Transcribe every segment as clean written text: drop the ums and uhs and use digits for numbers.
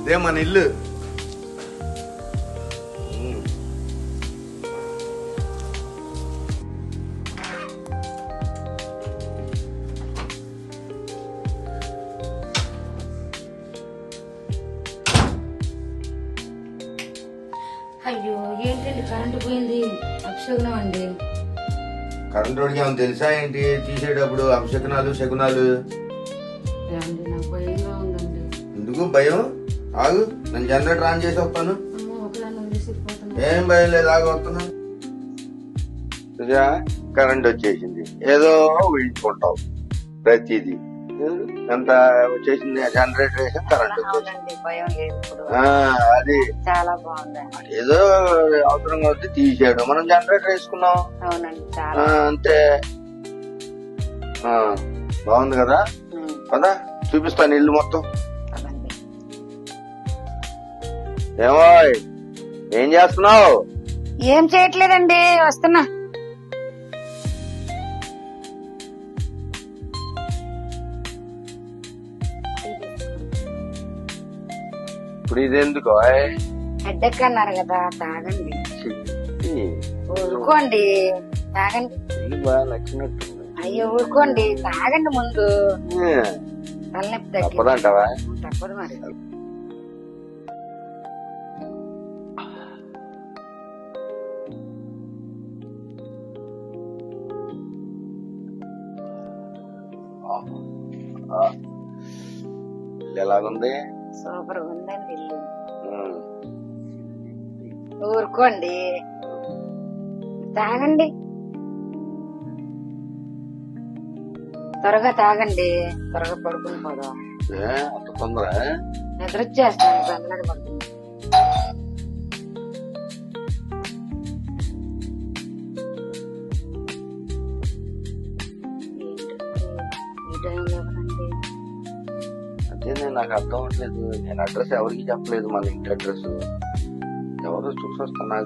ఇదే మన ఇల్లు. అయ్యో ఏంటండి కరెంటు పోయింది. అభిషేకం అండి. కరెంట్ వాడికి ఏమైనా తెలుసా ఏంటి తీసేటప్పుడు అపశకునాలు శకునాలు? నాకు భయంగా ఉందండి. ఎందుకు భయం? ఆగు, నేను జనరేటర్ ఆన్ చేసి వస్తాను. ఏం భయం లేదు, ఆగు వస్తున్నా. కరెంట్ వచ్చేసింది, ఏదో ఊహించుకుంటావు ప్రతిదీ. ఎంత వచ్చేసింది, జనరేటర్ వేసి కరెంట్ వచ్చేసింది. అది చాలా బాగుంది. ఏదో అవసరంగా వస్తే తీసాడు, మనం జనరేటర్ వేసుకున్నాం అంతే. బాగుంది కదా? కదా చూపిస్తాను ఇల్లు మొత్తం. ఏమో ఏం చేస్తున్నావు? ఏం చేయట్లేదండి, వస్తున్నా. ఇప్పుడు ఇది ఎందుకు? హెడ్ఎక్ అన్నారు కదా, తాగండి. ఊరుకోండి, తాగండి. బాగా నచ్చినట్టుంది. అయ్యో ఊరుకోండి, తాగండి ముందు. తలనొప్పి తప్పదంటావా? తప్పదు మరి. ఎలాగుంది? సూపర్ ఉందండి ఇల్లు. ఊరుకోండి, తాగండి. త్వరగా తాగండి, త్వరగా పడుకుని పోదాం. అంత తొందర? నిద్ర వచ్చేస్తాను, తొందరగా పడుకుంది. అదే నాకు అర్థం అవట్లేదు. నేను అడ్రస్ ఎవరికి చెప్పలేదు, మన ఇంటి అడ్రస్. ఎవరో చూసి వస్తున్నా.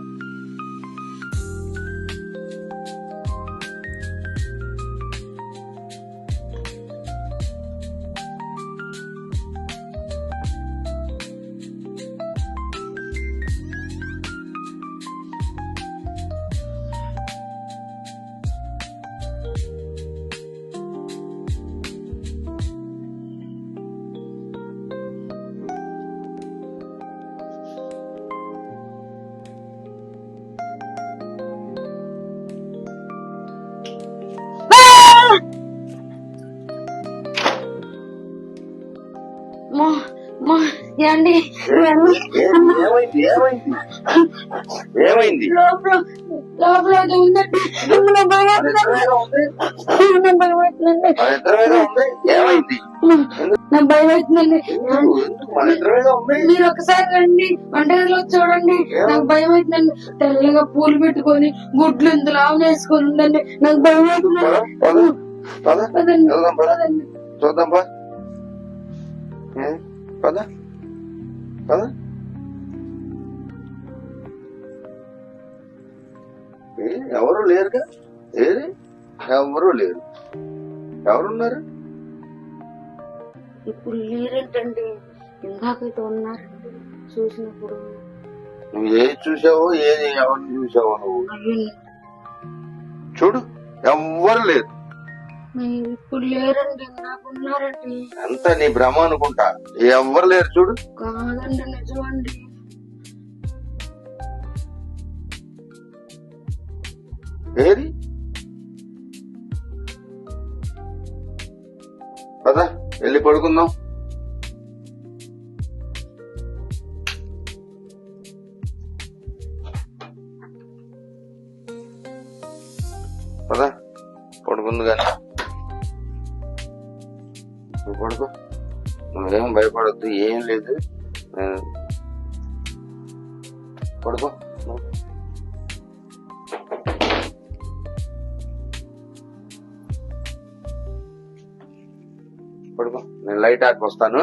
ఏమండి ఏమైంది? లోపల ఉందండి, నాకు భయం అవుతుందండి. మీరు ఒకసారి రండి, వంటగదిలో చూడండి. నాకు భయం అవుతుందండి. తెల్లగా పూలు పెట్టుకొని గుడ్లు ఇందులో వేసుకొని ఉందండి. నాకు భయం అవుతుందండి. చూద్దాం పద పద. ఎవరు లేరుగా? ఏది? ఎవరు లేరు. ఎవరున్నారు? ఇప్పుడు లేరేంటండి, ఇందాకైతే ఉన్నారండి చూసినప్పుడు. నువ్వు ఏది చూసావో, ఏది ఎవరిని చూసావో నువ్వు చూడు. ఎవ్వరు లేరు. ఇప్పుడు లేరండి, నాకున్నారండి. అంత నీ భ్రమ అనుకుంటా. ఎవ్వరు లేరు చూడు. కాదండి, నిజమండి. ఏది? పద వెళ్ళి పడుకుందాం. పద పడుకుంది కానీ నువ్వు పడుకో. నువ్వేం భయపడద్దు, ఏం లేదు. పడుకో. పడుకో, నేను లైట్ ఆపి వస్తాను.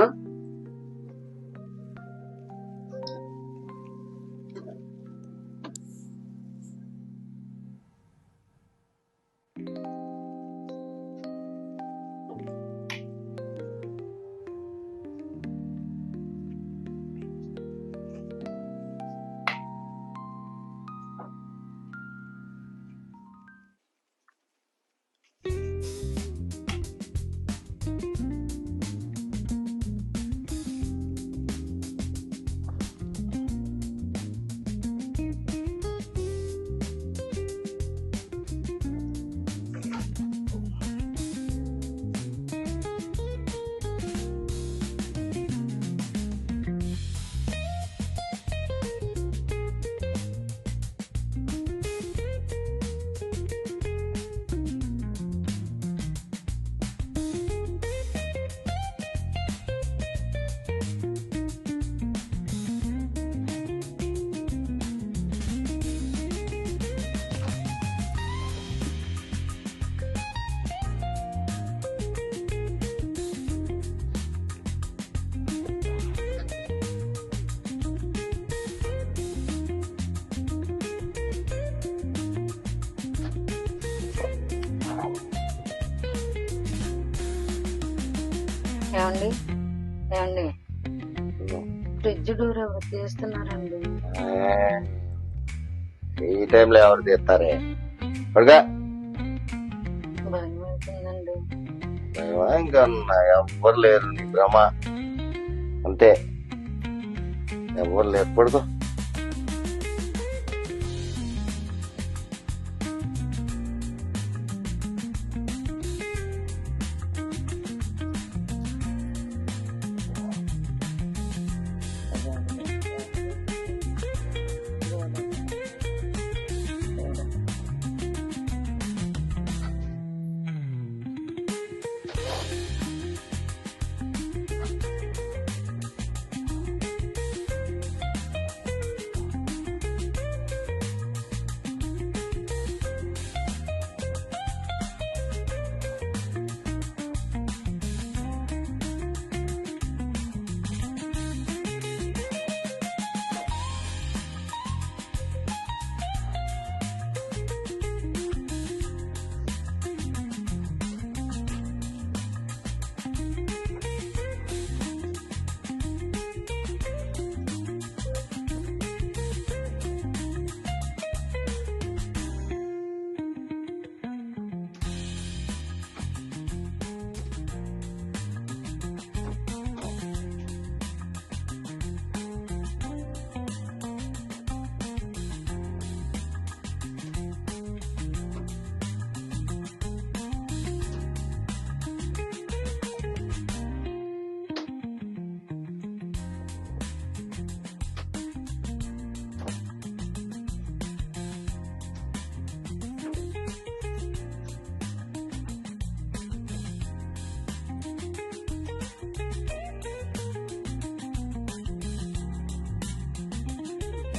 ఏమండి ఏమండి ఫ్రిడ్జ్ డోర్ ఎవరు తీస్తున్నారండి? ఈ టైంలో ఎవరు తీస్తారే? పడుగా భయం అవుతుందండి. ఇంకా ఎవ్వరు లేరు, నీ భ్రమ అంతే. ఎవరు లేరు, పడుకో.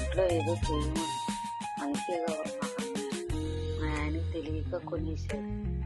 ఇంట్లో ఏదో చేయమని అందుకే మా ఆయనకి తెలియక కొనేసాడు.